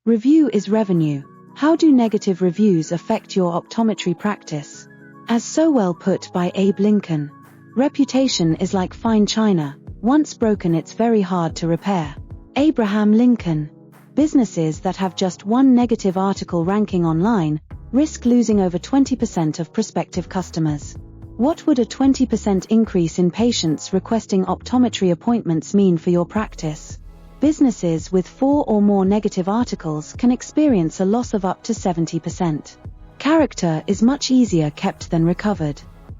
Review is revenue. How do negative reviews affect your optometry practice? As so well put by Abe Lincoln, reputation is like fine china. Once broken, it's very hard to repair. Abraham Lincoln. Businesses that have just one negative article ranking online risk losing over 20% of prospective customers. What would a 20% increase in patients requesting optometry appointments mean for your practice? Businesses with 4 or more negative articles can experience a loss of up to 70%. Character is much easier kept than recovered.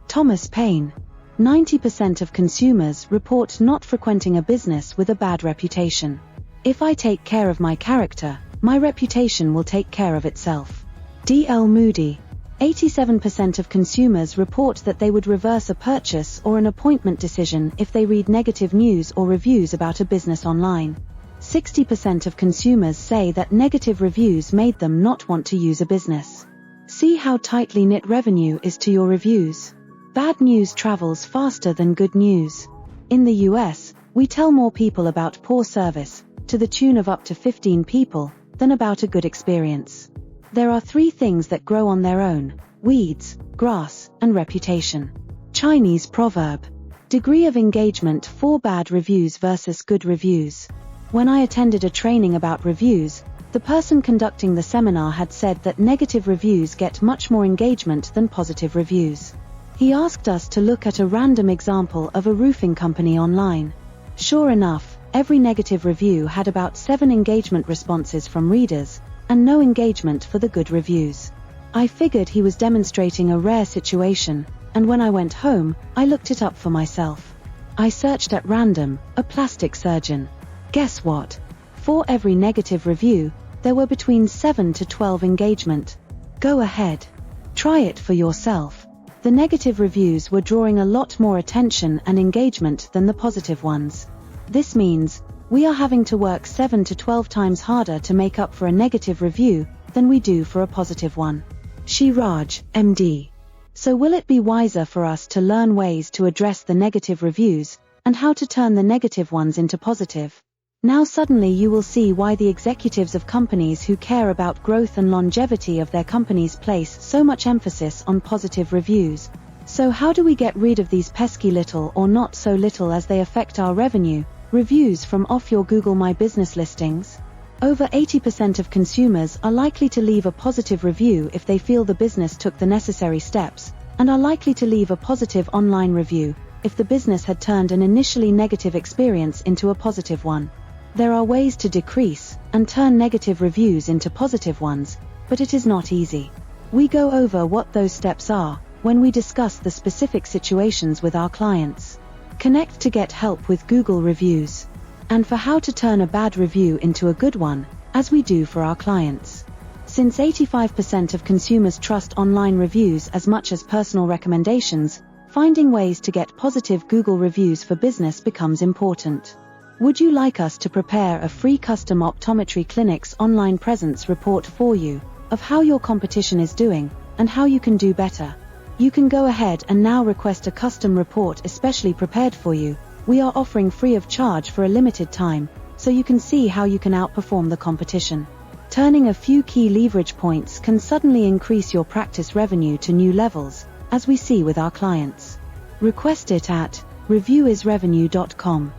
Thomas Paine. 90% of consumers report not frequenting a business with a bad reputation. If I take care of my character, my reputation will take care of itself. D.L. Moody. 87% of consumers report that they would reverse a purchase or an appointment decision if they read negative news or reviews about a business online. 60% of consumers say that negative reviews made them not want to use a business. See how tightly knit revenue is to your reviews. Bad news travels faster than good news. In the US, we tell more people about poor service, to the tune of up to 15 people, than about a good experience. There are 3 things that grow on their own: weeds, grass, and reputation. Chinese proverb. Degree of engagement: 4 bad reviews versus good reviews. When I attended a training about reviews, the person conducting the seminar had said that negative reviews get much more engagement than positive reviews. He asked us to look at a random example of a roofing company online. Sure enough, every negative review had about 7 engagement responses from readers, and no engagement for the good reviews. I figured he was demonstrating a rare situation, and when I went home, I looked it up for myself. I searched at random, a plastic surgeon. Guess what? For every negative review, there were between 7 to 12 engagement. Go ahead. Try it for yourself. The negative reviews were drawing a lot more attention and engagement than the positive ones. This means, we are having to work 7 to 12 times harder to make up for a negative review than we do for a positive one. Shiraj, MD. So will it be wiser for us to learn ways to address the negative reviews, and how to turn the negative ones into positive? Now suddenly you will see why the executives of companies who care about growth and longevity of their companies place so much emphasis on positive reviews. So how do we get rid of these pesky little or not so little as they affect our revenue? Reviews from off your Google My Business listings? Over 80% of consumers are likely to leave a positive review if they feel the business took the necessary steps, and are likely to leave a positive online review if the business had turned an initially negative experience into a positive one. There are ways to decrease and turn negative reviews into positive ones, but it is not easy. We go over what those steps are when we discuss the specific situations with our clients. Connect to get help with Google reviews, and for how to turn a bad review into a good one, as we do for our clients. Since 85% of consumers trust online reviews as much as personal recommendations, finding ways to get positive Google reviews for business becomes important. Would you like us to prepare a free custom optometry clinic's online presence report for you, of how your competition is doing, and how you can do better? You can go ahead and now request a custom report especially prepared for you. We are offering free of charge for a limited time, so you can see how you can outperform the competition. Turning a few key leverage points can suddenly increase your practice revenue to new levels, as we see with our clients. Request it at reviewisrevenue.com.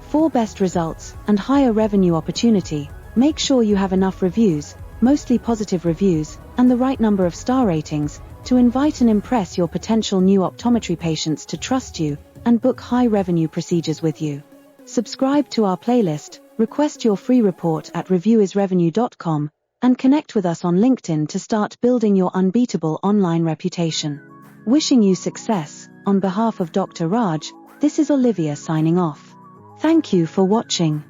For best results and higher revenue opportunity, make sure you have enough reviews, mostly positive reviews, and the right number of star ratings, to invite and impress your potential new optometry patients to trust you and book high revenue procedures with you. Subscribe to our playlist, request your free report at reviewisrevenue.com, and connect with us on LinkedIn to start building your unbeatable online reputation. Wishing you success, on behalf of Dr. Raj, this is Olivia signing off. Thank you for watching.